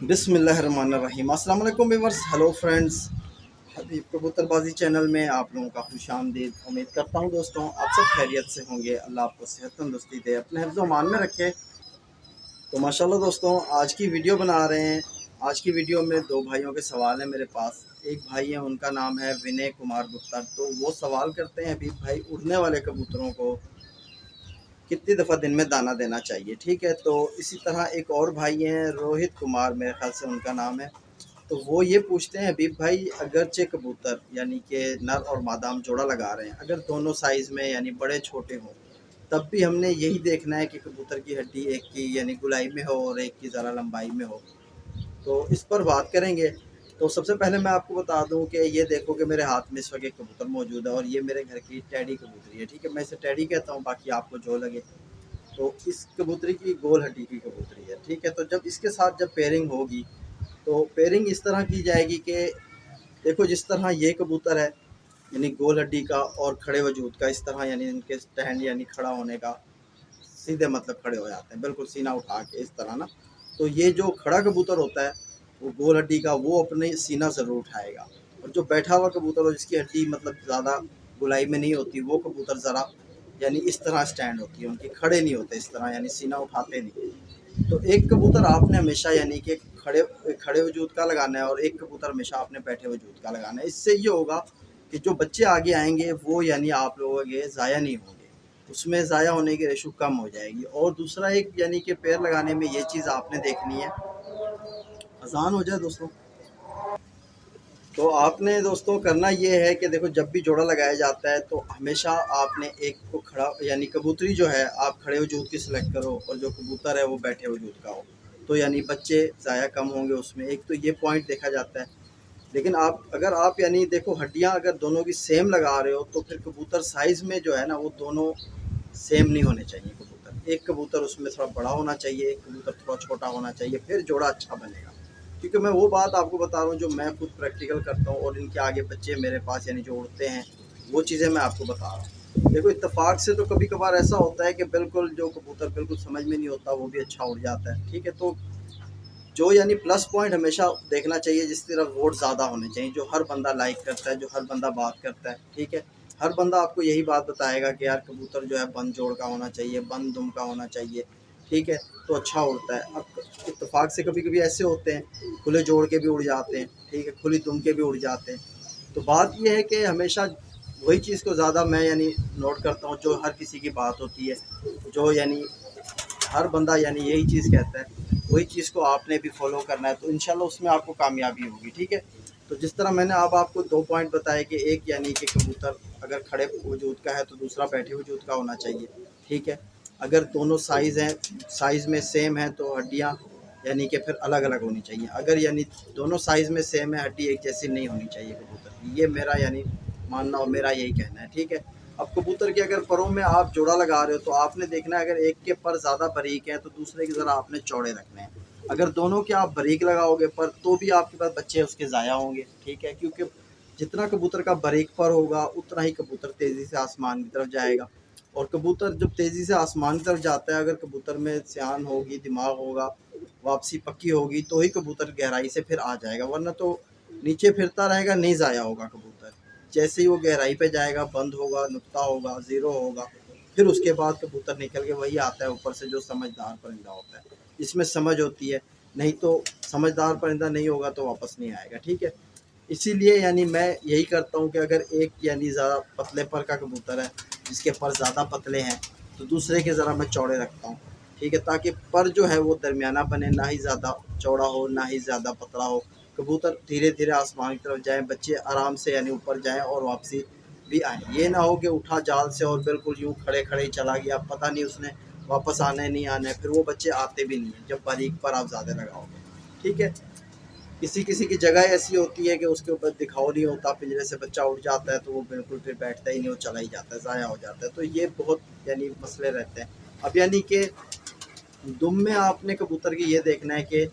बिस्मिल्लाहिर्रहमानिर्रहीम। अस्सलाम वालेकुम व्यूअर्स, हेलो फ्रेंड्स। हबीब कबूतरबाजी चैनल में आप लोगों का खुशामदीद। उम्मीद करता हूँ दोस्तों आप सब खैरियत से होंगे। अल्लाह आपको सेहत तंदुरुस्ती दे, अपने हिफ्ज़ व अमान में रखे। तो माशाल्लाह दोस्तों, आज की वीडियो बना रहे हैं। आज की वीडियो में दो भाइयों के सवाल हैं मेरे पास। एक भाई है, उनका नाम है विनय कुमार गुप्ता। तो वो सवाल करते हैं हबीब भाई, उड़ने वाले कबूतरों को कितनी दफ़ा दिन में दाना देना चाहिए। ठीक है, तो इसी तरह एक और भाई हैं रोहित कुमार, मेरे ख्याल से उनका नाम है। तो वो ये पूछते हैं हबीब भाई, अगरचे कबूतर यानी कि नर और मादा हम जोड़ा लगा रहे हैं, अगर दोनों साइज़ में यानी बड़े छोटे हों, तब भी हमने यही देखना है कि कबूतर की हड्डी एक की यानी गुलाई में हो और एक की ज़रा लंबाई में हो। तो इस पर बात करेंगे। तो सबसे पहले मैं आपको बता दूं कि ये देखो कि मेरे हाथ में इस वक्त एक कबूतर मौजूद है और ये मेरे घर की टैडी कबूतरी है। ठीक है, मैं इसे टैडी कहता हूँ, बाकी आपको जो लगे। तो इस कबूतरी की गोल हड्डी की कबूतरी है। ठीक है, तो जब इसके साथ जब पेयरिंग होगी तो पेयरिंग इस तरह की जाएगी कि देखो, जिस तरह ये कबूतर है यानी गोल हड्डी का और खड़े वजूद का, इस तरह यानी इनके स्टैंड यानी खड़ा होने का, सीधे मतलब खड़े हो जाते हैं बिल्कुल सीना उठा के इस तरह ना। तो ये जो खड़ा कबूतर होता है वो गोल हड्डी का, वो अपने सीना ज़रूर उठाएगा। और जो बैठा हुआ कबूतर हो जिसकी हड्डी मतलब ज़्यादा गुलाई में नहीं होती, वो कबूतर ज़रा यानी इस तरह स्टैंड होती है उनकी, खड़े नहीं होते इस तरह यानी सीना उठाते नहीं। तो एक कबूतर आपने हमेशा यानी कि खड़े खड़े वजूद का लगाना है और एक कबूतर हमेशा आपने बैठे वजूद का लगाना है। इससे ये होगा कि जो बच्चे आगे आएंगे वो यानी आप लोगों के ज़ाया नहीं होंगे, उसमें ज़ाया होने की रेशो कम हो जाएगी। और दूसरा एक यानी कि पैर लगाने में ये चीज़ आपने देखनी है। आसान हो जाए दोस्तों। तो आपने दोस्तों करना ये है कि देखो, जब भी जोड़ा लगाया जाता है तो हमेशा आपने एक को खड़ा यानी कबूतरी जो है आप खड़े वजूद की सिलेक्ट करो और जो कबूतर है वो बैठे वजूद का हो। तो यानी बच्चे ज़ाया कम होंगे उसमें, एक तो ये पॉइंट देखा जाता है। लेकिन आप अगर आप यानी देखो हड्डियाँ अगर दोनों की सेम लगा रहे हो तो फिर कबूतर साइज़ में जो है ना वो दोनों सेम नहीं होने चाहिए। कबूतर एक कबूतर उसमें थोड़ा बड़ा होना चाहिए, एक कबूतर थोड़ा छोटा होना चाहिए, फिर जोड़ा अच्छा बनेगा। क्योंकि मैं वो बात आपको बता रहा हूँ जो मैं खुद प्रैक्टिकल करता हूँ और इनके आगे बच्चे मेरे पास यानी जो उड़ते हैं, वो चीज़ें मैं आपको बता रहा हूँ। देखो, इत्तेफाक से तो कभी कभार ऐसा होता है कि बिल्कुल जो कबूतर बिल्कुल समझ में नहीं होता वो भी अच्छा उड़ जाता है। ठीक है, तो जो यानी प्लस पॉइंट हमेशा देखना चाहिए, जिस तरफ वोट ज़्यादा होने चाहिए, जो हर बंदा लाइक करता है, जो हर बंदा बात करता है। ठीक है, हर बंदा आपको यही बात बताएगा कि यार कबूतर जो है बंद जोड़ का होना चाहिए, बंद दुम का होना चाहिए। ठीक है, तो अच्छा उड़ता है। अब इत्तेफाक से कभी कभी ऐसे होते हैं खुले जोड़ के भी उड़ जाते हैं, ठीक है, खुली दुम के भी उड़ जाते हैं। तो बात यह है कि हमेशा वही चीज़ को ज़्यादा मैं यानी नोट करता हूँ जो हर किसी की बात होती है, जो यानी हर बंदा यानी यही चीज़ कहता है, वही चीज़ को आपने भी फॉलो करना है तो इंशाल्लाह उसमें आपको कामयाबी होगी। ठीक है, तो जिस तरह मैंने अब आपको दो पॉइंट बताए कि एक यानी कि कबूतर अगर खड़े वजूद का है तो दूसरा बैठे वजूद का होना चाहिए। ठीक है, अगर दोनों साइज़ हैं, साइज़ में सेम है तो हड्डियाँ यानी कि फिर अलग अलग होनी चाहिए। अगर यानी दोनों साइज़ में सेम है, हड्डी एक जैसी नहीं होनी चाहिए कबूतर की, ये मेरा यानी मानना और मेरा यही कहना है। ठीक है, अब कबूतर के अगर परों में आप जोड़ा लगा रहे हो तो आपने देखना है, अगर एक के पर ज़्यादा बारीक है तो दूसरे के ज़रा आपने चौड़े रखने हैं। अगर दोनों के आप बारीक लगाओगे पर तो भी आपके पास बच्चे उसके ज़ाया होंगे। ठीक है, क्योंकि जितना कबूतर का बारीक पर होगा उतना ही कबूतर तेज़ी से आसमान की तरफ जाएगा। और कबूतर जब तेज़ी से आसमान की तरफ जाता है, अगर कबूतर में सियान होगी, दिमाग होगा, वापसी पक्की होगी, तो ही कबूतर गहराई से फिर आ जाएगा, वरना तो नीचे फिरता रहेगा, नहीं ज़ाया होगा कबूतर। जैसे ही वो गहराई पे जाएगा, बंद होगा, नुक्ता होगा, ज़ीरो होगा, फिर उसके बाद कबूतर निकल के वही आता है ऊपर से जो समझदार परिंदा होता है, इसमें समझ होती है। नहीं तो समझदार परिंदा नहीं होगा तो वापस नहीं आएगा। ठीक है, इसीलिए यानी मैं यही करता हूँ कि अगर एक यानी ज़्यादा पतले पर का कबूतर है जिसके पर ज़्यादा पतले हैं तो दूसरे के ज़रा मैं चौड़े रखता हूँ। ठीक है, ताकि पर जो है वो दरमियाना बने, ना ही ज़्यादा चौड़ा हो ना ही ज़्यादा पतला हो। कबूतर धीरे धीरे आसमान की तरफ जाएँ, बच्चे आराम से यानी ऊपर जाएँ और वापसी भी आएँ। ये ना हो कि उठा जाल से और बिल्कुल यूँ खड़े खड़े ही चला गया, पता नहीं उसने वापस आना है नहीं आना है, फिर वो बच्चे आते भी नहीं हैं जब बारीक पर आप ज़्यादा लगाओगे। ठीक है, किसी किसी की जगह ऐसी होती है कि उसके ऊपर दिखाव नहीं होता, पिंजरे से बच्चा उड़ जाता है तो वो बिल्कुल फिर बैठता ही नहीं, वो चला ही जाता है, ज़ाया हो जाता है। तो ये बहुत यानी मसले रहते हैं। अब यानी कि दुम में आपने कबूतर की ये देखना है कि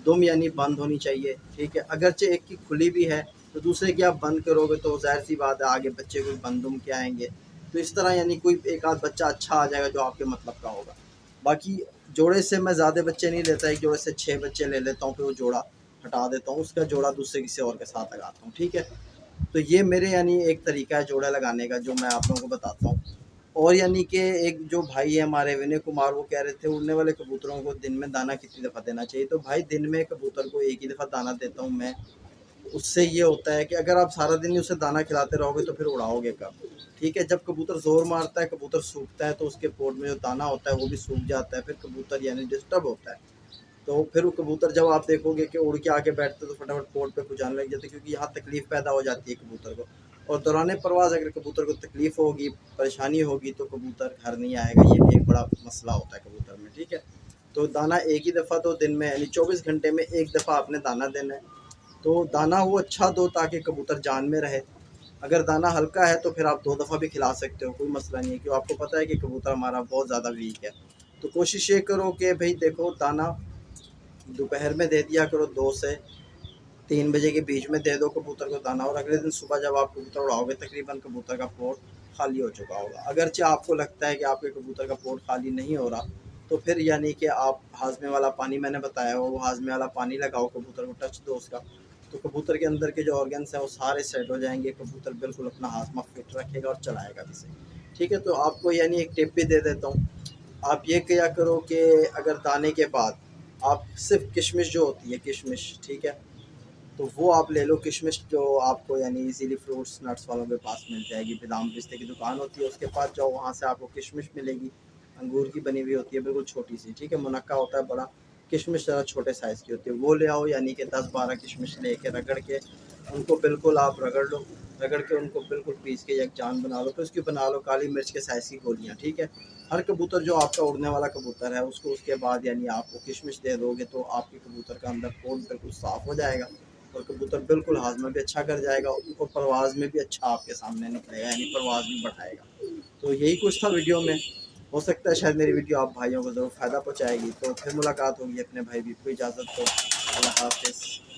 दुम यानी बंद होनी चाहिए। ठीक है, अगरचे एक की खुली भी है तो दूसरे की आप बंद करोगे तो ज़ाहिर सी बात है आगे बच्चे कोई बंद दुम के आएंगे। तो इस तरह यानी कोई एक आध बच्चा अच्छा आ जाएगा जो आपके मतलब का होगा। बाकी जोड़े से मैं ज़्यादा बच्चे नहीं लेता, एक जोड़े से 6 बच्चे ले लेता हूँ, फिर वो जोड़ा हटा देता हूँ, उसका जोड़ा दूसरे किसी और के साथ लगाता हूँ। ठीक है, तो ये मेरे यानी एक तरीका है जोड़ा लगाने का जो मैं आप लोगों को बताता हूँ। और यानी कि एक जो भाई है हमारे विनय कुमार, वो कह रहे थे उड़ने वाले कबूतरों को दिन में दाना कितनी दफ़ा देना चाहिए। तो भाई दिन में कबूतर को एक ही दफ़ा दाना देता हूँ मैं। उससे ये होता है कि अगर आप सारा दिन ही उसे दाना खिलाते रहोगे तो फिर उड़ाओगे कब। ठीक है, जब कबूतर ज़ोर मारता है, कबूतर सूखता है, तो उसके पोट में जो दाना होता है वो भी सूख जाता है, फिर कबूतर यानी डिस्टर्ब होता है। तो फिर वो कबूतर जब आप देखोगे कि उड़ के आके बैठते तो फटाफट पोट पे खुजाने लग जाते, क्योंकि यहाँ तकलीफ़ पैदा हो जाती है कबूतर को। और दौरान परवाज़ अगर कबूतर को तकलीफ़ होगी, परेशानी होगी, तो कबूतर घर नहीं आएगा। ये भी एक बड़ा मसला होता है कबूतर में। ठीक है, तो दाना एक ही दफ़ा तो दिन में यानी 24 घंटे में एक दफ़ा आपने दाना देना है। तो दाना वो अच्छा दो ताकि कबूतर जान में रहे। अगर दाना हल्का है तो फिर आप 2 दफ़ा भी खिला सकते हो, कोई मसला नहीं है, क्योंकि आपको पता है कि कबूतर हमारा बहुत ज़्यादा वीक है। तो कोशिश ये करो कि भई देखो, दाना दोपहर में दे दिया करो, 2 से 3 बजे के बीच में दे दो कबूतर को दाना, और अगले दिन सुबह जब आप कबूतर उड़ाओगे तकरीबन कबूतर का पोट खाली हो चुका होगा। अगरचे आपको लगता है कि आपके कबूतर का पोट खाली नहीं हो रहा, तो फिर यानी कि आप हाजमे वाला पानी मैंने बताया वो हाजमे वाला पानी लगाओ, कबूतर को टच दो उसका, तो कबूतर के अंदर के जो ऑर्गन्स हैं वो सारे सेट हो जाएंगे, कबूतर बिल्कुल अपना हाजमा फिट रखेगा और चलाएगा भी सही। ठीक है, तो आपको यानी एक टिप भी दे देता हूँ। आप ये किया करो कि अगर दाने के बाद आप सिर्फ किशमिश जो होती है किशमिश, ठीक है, तो वो आप ले लो किशमिश, जो आपको यानी इजीली फ्रूट्स नट्स वालों के पास मिल जाएगी। बादाम पिस्ते की दुकान होती है, उसके पास जाओ, वहाँ से आपको किशमिश मिलेगी। अंगूर की बनी हुई होती है, बिल्कुल छोटी सी। ठीक है, मुनक्का होता है बड़ा, किशमिश ज़रा छोटे साइज़ की होती है, वो ले आओ। यानी कि 10-12 किशमिश लेके रगड़ के उनको बिल्कुल आप रगड़ लो, रगड़ के उनको बिल्कुल पीस के एक जान बना लो। फिर उसकी बना लो काली मिर्च के साइज़ की गोलियाँ। ठीक है, हर कबूतर जो आपका उड़ने वाला कबूतर है उसको उसके बाद यानी आपको किशमिश दे दोगे तो आपके कबूतर का अंदर पोट बिल्कुल साफ़ हो जाएगा, और कबूतर बिल्कुल हाज़मा भी अच्छा कर जाएगा, और परवाज़ में भी अच्छा आपके सामने निकलेगा, यानी परवाज़ भी बढ़ाएगा। तो यही कुछ था वीडियो में। हो सकता है शायद मेरी वीडियो आप भाइयों को ज़रूर फ़ायदा पहुँचाएगी। तो फिर मुलाकात होगी, अपने भाई भी को इजाज़त दो। अल्लाह हाफ़िज़।